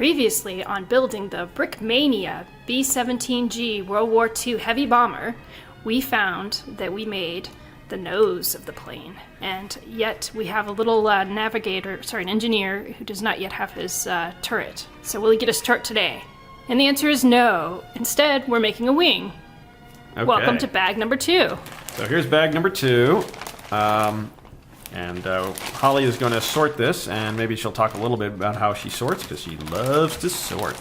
Previously on building the Brickmania B-17G World War II heavy bomber, we found that we made the nose of the plane, and yet we have a little an engineer who does not yet have his turret. So will he get his turret today? And the answer is no. Instead, we're making a wing. Okay. Welcome to bag number 2. So here's bag number 2. Holly is going to sort this, and maybe she'll talk a little bit about how she sorts, because she loves to sort.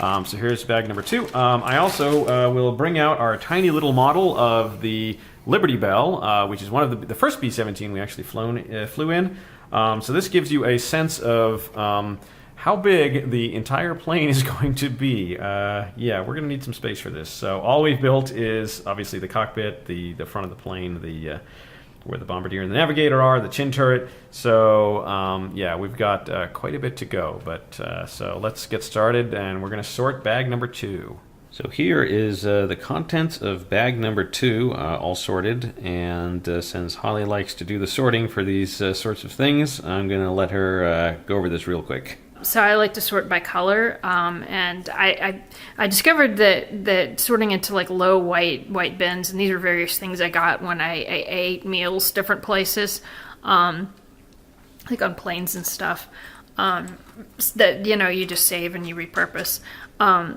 So here's bag number 2. I also will bring out our tiny little model of the Liberty Bell, which is one of the first B-17 we actually flew in. So this gives you a sense of how big the entire plane is going to be. Yeah, we're going to need some space for this. So all we've built is obviously the cockpit, the front of the plane, where the bombardier and the navigator are, the chin turret. So yeah, we've got quite a bit to go. But so let's get started, and we're going to sort bag number 2. So here is the contents of bag number 2, all sorted. And since Holly likes to do the sorting for these sorts of things, I'm going to let her go over this real quick. So I like to sort by color, and I discovered that sorting into like low white bins, and these are various things I got when I ate meals different places, like on planes and stuff, that you just save and you repurpose.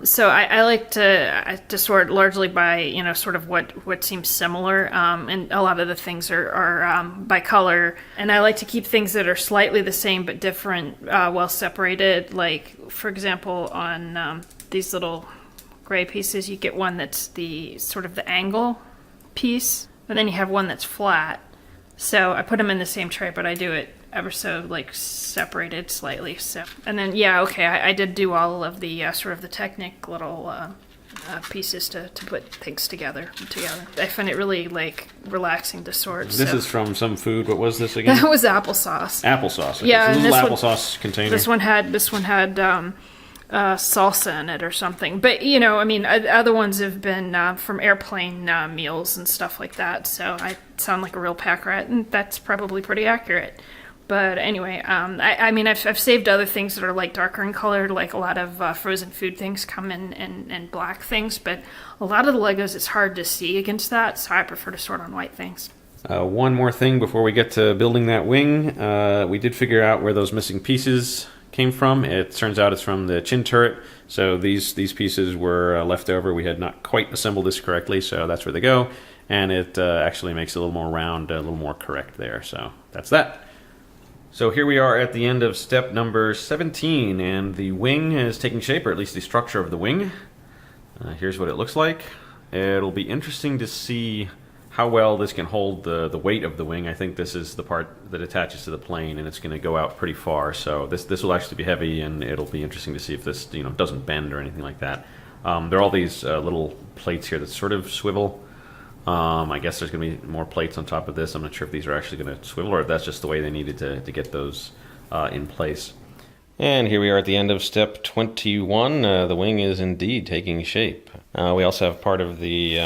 So I like to sort largely by sort of what seems similar, and a lot of the things are by color, and I like to keep things that are slightly the same but different, well separated. Like for example, on these little gray pieces, you get one that's the sort of the angle piece, and then you have one that's flat. So I put them in the same tray, but I do it ever so like separated slightly. So, and then yeah, okay, I did do all of the sort of the Technic little pieces to put things together. I find it really like relaxing to sort. This is from some food. What was this again? That was applesauce. Applesauce. Okay. Yeah, so this little applesauce container. This one had salsa in it or something. But I mean, other ones have been from airplane meals and stuff like that. So I sound like a real pack rat, and that's probably pretty accurate. But anyway, I mean, I've saved other things that are like darker in color, like a lot of frozen food things come in black things, but a lot of the Legos, it's hard to see against that, so I prefer to sort on white things. One more thing before we get to building that wing. We did figure out where those missing pieces came from. It turns out it's from the chin turret, so these pieces were left over. We had not quite assembled this correctly, so that's where they go, and it actually makes it a little more round, a little more correct there, so that's that. So here we are at the end of step number 17, and the wing is taking shape, or at least the structure of the wing. Here's what it looks like. It'll be interesting to see how well this can hold the weight of the wing. I think this is the part that attaches to the plane, and it's going to go out pretty far. So this will actually be heavy, and it'll be interesting to see if this doesn't bend or anything like that. There are all these little plates here that sort of swivel. I guess there's going to be more plates on top of this. I'm not sure if these are actually going to swivel or if that's just the way they needed to get those in place. And here we are at the end of step 21. The wing is indeed taking shape. We also have part of the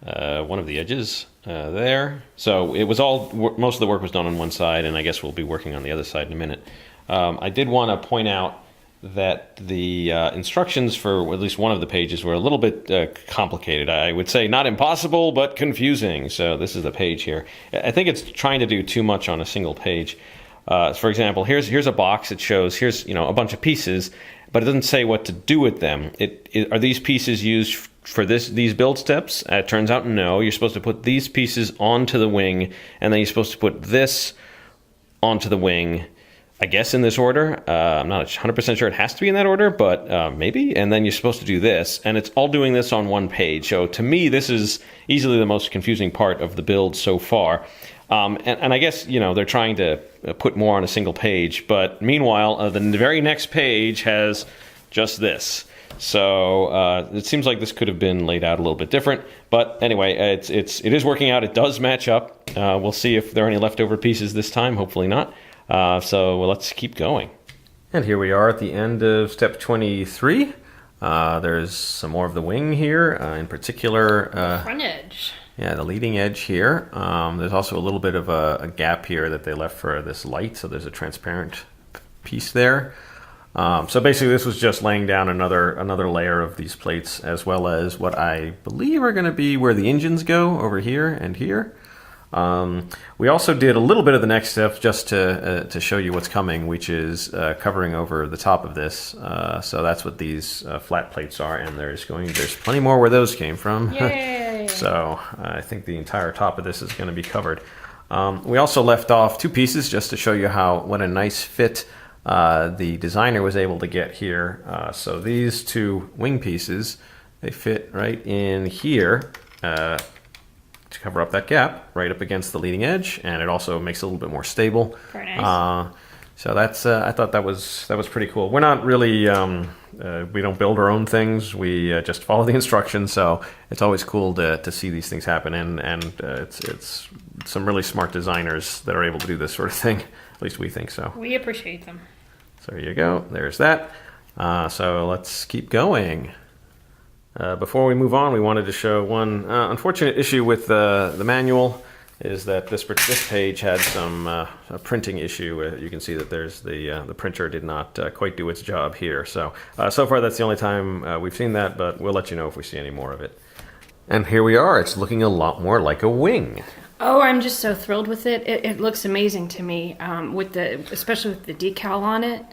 one of the edges there. So it was most of the work was done on one side, and I guess we'll be working on the other side in a minute. I did want to point out that the instructions for at least one of the pages were a little bit complicated. I would say not impossible, but confusing. So this is the page here. I think it's trying to do too much on a single page. For example, here's a box. It shows here's a bunch of pieces, but it doesn't say what to do with them. Are these pieces used for these build steps? It turns out no. You're supposed to put these pieces onto the wing, and then you're supposed to put this onto the wing. I guess in this order. I'm not 100% sure it has to be in that order, but maybe. And then you're supposed to do this, and it's all doing this on one page. So to me, this is easily the most confusing part of the build so far. And I guess, they're trying to put more on a single page, but meanwhile, the very next page has just this. So it seems like this could have been laid out a little bit different. But anyway, it is working out. It does match up. We'll see if there are any leftover pieces this time. Hopefully not. So let's keep going. And here we are at the end of step 23. There's some more of the wing here, in particular. The front edge. Yeah, the leading edge here. There's also a little bit of a gap here that they left for this light, so there's a transparent piece there. So basically, this was just laying down another layer of these plates, as well as what I believe are going to be where the engines go over here and here. We also did a little bit of the next step just to show you what's coming, which is covering over the top of this. So that's what these flat plates are, and there's plenty more where those came from. Yay! So I think the entire top of this is going to be covered. We also left off 2 pieces just to show you what a nice fit the designer was able to get here. So these 2 wing pieces, they fit right in here to cover up that gap right up against the leading edge, and it also makes it a little bit more stable. Very nice. So that's I thought that was pretty cool. We're not really we don't build our own things. We just follow the instructions. So it's always cool to see these things happen, and it's some really smart designers that are able to do this sort of thing. At least we think so. We appreciate them. So here you go. There's that. So let's keep going. Before we move on, we wanted to show one unfortunate issue with the manual is that this page had some a printing issue. You can see that there's the printer did not quite do its job here. So far that's the only time we've seen that, but we'll let you know if we see any more of it. And here we are. It's looking a lot more like a wing. Oh, I'm just so thrilled with it. It looks amazing to me, especially with the decal on it.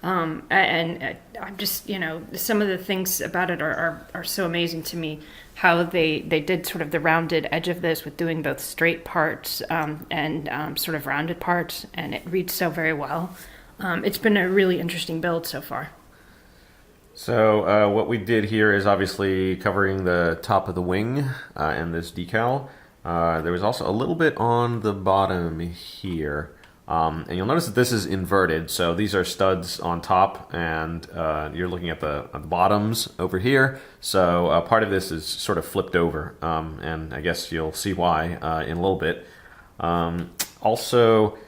And I'm just, some of the things about it are so amazing to me. How they did sort of the rounded edge of this with doing both straight parts and sort of rounded parts, and it reads so very well. It's been a really interesting build so far. So what we did here is obviously covering the top of the wing and this decal. There was also a little bit on the bottom here. And you'll notice that this is inverted, so these are studs on top, and you're looking at the bottoms over here. So part of this is sort of flipped over, and I guess you'll see why in a little bit. Also,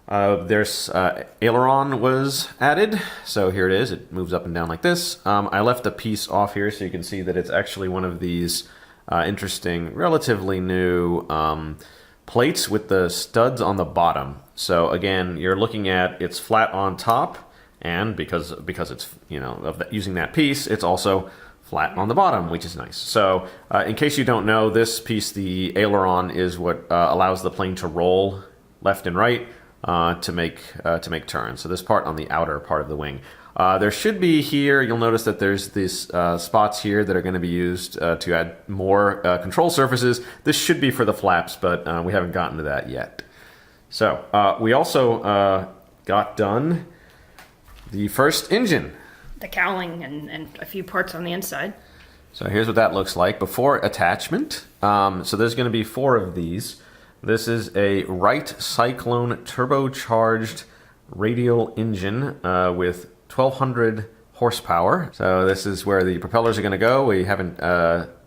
there's aileron was added, so here it is. It moves up and down like this. I left a piece off here so you can see that it's actually one of these interesting, relatively new plates with the studs on the bottom. So again, you're looking at it's flat on top, and because it's using that piece, it's also flat on the bottom, which is nice. So in case you don't know, this piece, the aileron, is what allows the plane to roll left and right to make turns. So this part on the outer part of the wing. There should be here, you'll notice that there's these spots here that are going to be used to add more control surfaces. This should be for the flaps, but we haven't gotten to that yet. So we also got done the first engine. The cowling and a few parts on the inside. So here's what that looks like before attachment. So there's going to be 4 of these. This is a Wright Cyclone turbocharged radial engine with 1,200 horsepower. So this is where the propellers are going to go. We haven't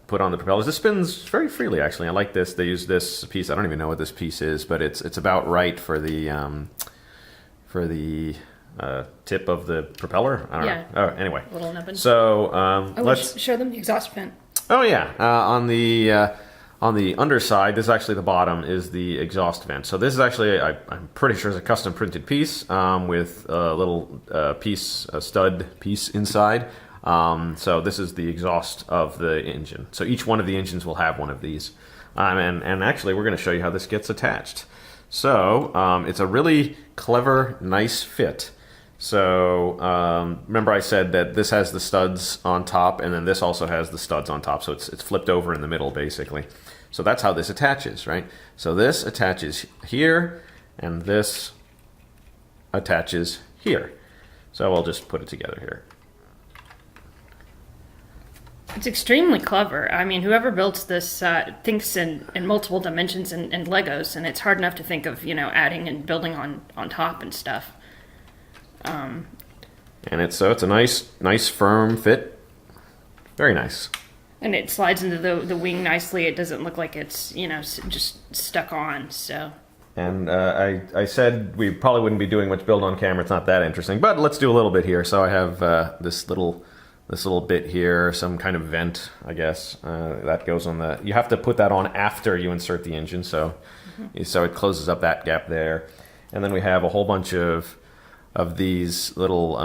put on the propellers. This spins very freely, actually. I like this. They use this piece. I don't even know what this piece is, but it's about right for the tip of the propeller. I don't know. Oh, anyway. A little nubbin. So let's show them the exhaust vent. Oh yeah, on the underside, this is actually the bottom, is the exhaust vent. So this is actually, I'm pretty sure, is a custom printed piece with a little stud piece inside. So this is the exhaust of the engine. So each one of the engines will have one of these. And actually, we're going to show you how this gets attached. So it's a really clever, nice fit. So remember I said that this has the studs on top, and then this also has the studs on top. So it's flipped over in the middle, basically. So that's how this attaches, right? So this attaches here, and this attaches here. So I'll just put it together here. It's extremely clever. I mean, whoever builds this thinks in multiple dimensions and Legos, and it's hard enough to think of, adding and building on top and stuff. And it's a nice firm fit. Very nice. And it slides into the wing nicely. It doesn't look like it's, just stuck on, so. And I said we probably wouldn't be doing much build on camera. It's not that interesting, but let's do a little bit here. So I have this little bit here, some kind of vent, I guess, that goes on the. You have to put that on after you insert the engine, so it closes up that gap there. And then we have a whole bunch of of these little,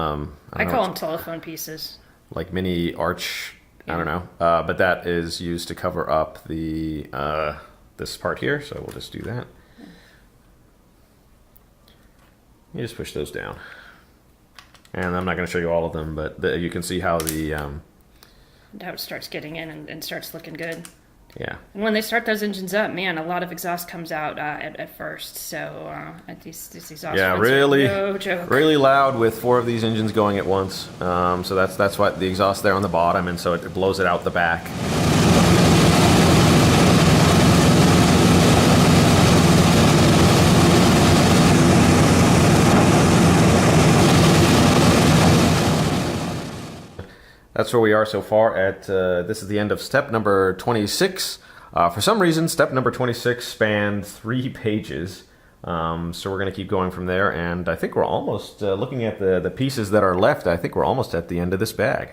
I call them telephone pieces. like mini arch, I don't know. But that is used to cover up the this part here, so we'll just do that. You just push those down. And I'm not going to show you all of them, but you can see how the... how it starts getting in and starts looking good. Yeah. And when they start those engines up, man, a lot of exhaust comes out at first. So these exhaust yeah, vents really, are no joke. really loud with 4 of these engines going at once. So that's what the exhaust there on the bottom, and so it blows it out the back. That's where we are so far at, this is the end of step number 26. For some reason, step number 26 spanned 3 pages. So we're going to keep going from there, and I think we're almost, looking at the pieces that are left, I think we're almost at the end of this bag.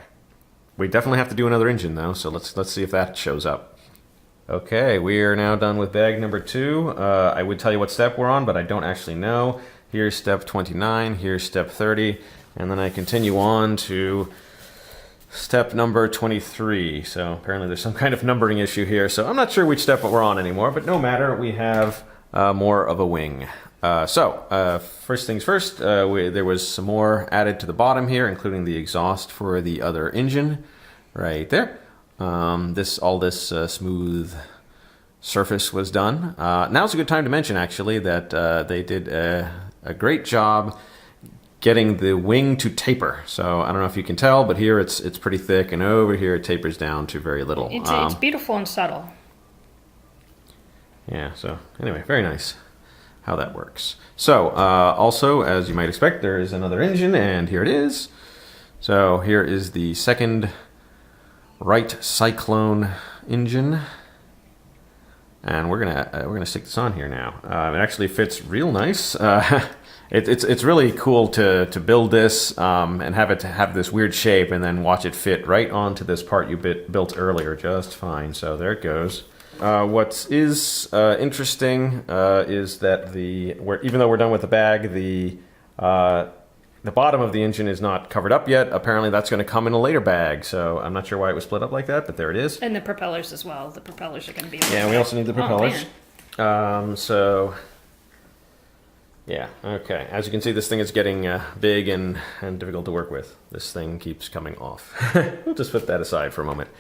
We definitely have to do another engine though, so let's see if that shows up. Okay, we are now done with bag number 2. I would tell you what step we're on, but I don't actually know. Here's step 29, here's step 30, and then I continue on to step number 23. So apparently there's some kind of numbering issue here, so I'm not sure which step we're on anymore, but no matter, we have more of a wing. First things first, there was some more added to the bottom here, including the exhaust for the other engine right there. All this smooth surface was done. Now's a good time to mention, actually, that they did a great job getting the wing to taper. So I don't know if you can tell, but here it's pretty thick, and over here it tapers down to very little. It's beautiful and subtle. Yeah, so anyway, very nice how that works. So also, as you might expect, there is another engine, and here it is. So here is the second Wright Cyclone engine. And we're gonna stick this on here now. It actually fits real nice. It's really cool to build this and have it to have this weird shape, and then watch it fit right onto this part you built earlier just fine. So there it goes. What is interesting is that even though we're done with the bag, the bottom of the engine is not covered up yet. Apparently that's going to come in a later bag, so I'm not sure why it was split up like that, but there it is. And the propellers as well. The propellers are going to be... Yeah, we also need the propellers. Oh, so... Yeah, okay. As you can see, this thing is getting big and difficult to work with. This thing keeps coming off. We'll just put that aside for a moment.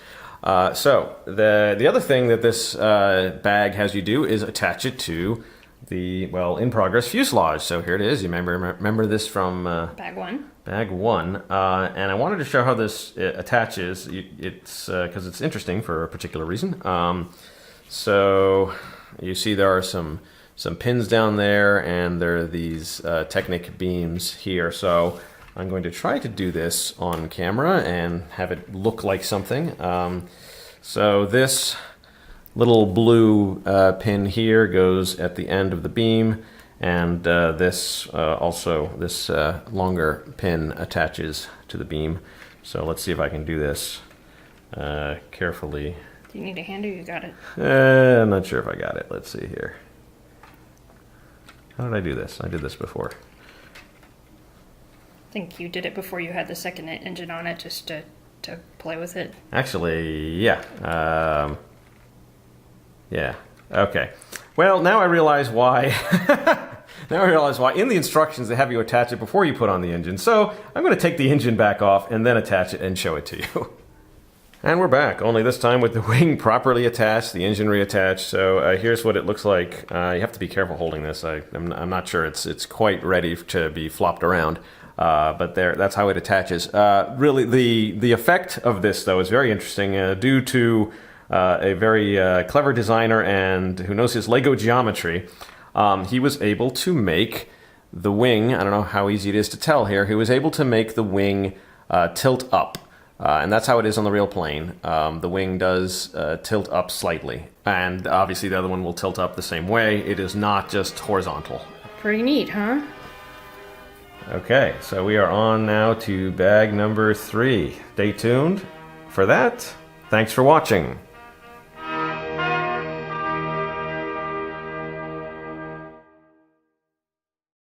So, the other thing that this bag has you do is attach it to the, well, in-progress fuselage. So here it is. You remember this from... Bag 1. Bag 1. And I wanted to show how this attaches. It's because it's interesting for a particular reason. So, you see there are some pins down there, and there are these Technic beams here. So I'm going to try to do this on camera and have it look like something. So this little blue pin here goes at the end of the beam, and this longer pin attaches to the beam. So let's see if I can do this carefully. Do you need a hand, or you got it? I'm not sure if I got it. Let's see here. How did I do this? I did this before. I think you did it before you had the second engine on it, just to play with it. Actually, yeah. Yeah. Okay. Well, now I realize why. Now I realize why. In the instructions, they have you attach it before you put on the engine. So I'm going to take the engine back off and then attach it and show it to you. And we're back, only this time with the wing properly attached, the engine reattached. So here's what it looks like. You have to be careful holding this. I'm not sure it's quite ready to be flopped around. But that's how it attaches. Really, the effect of this, though, is very interesting due to a very clever designer and who knows his Lego geometry. He was able to make the wing, I don't know how easy it is to tell here, he was able to make the wing tilt up. And that's how it is on the real plane. The wing does tilt up slightly. And obviously the other one will tilt up the same way. It is not just horizontal. Pretty neat, huh? Okay, so we are on now to bag number 3. Stay tuned for that. Thanks for watching.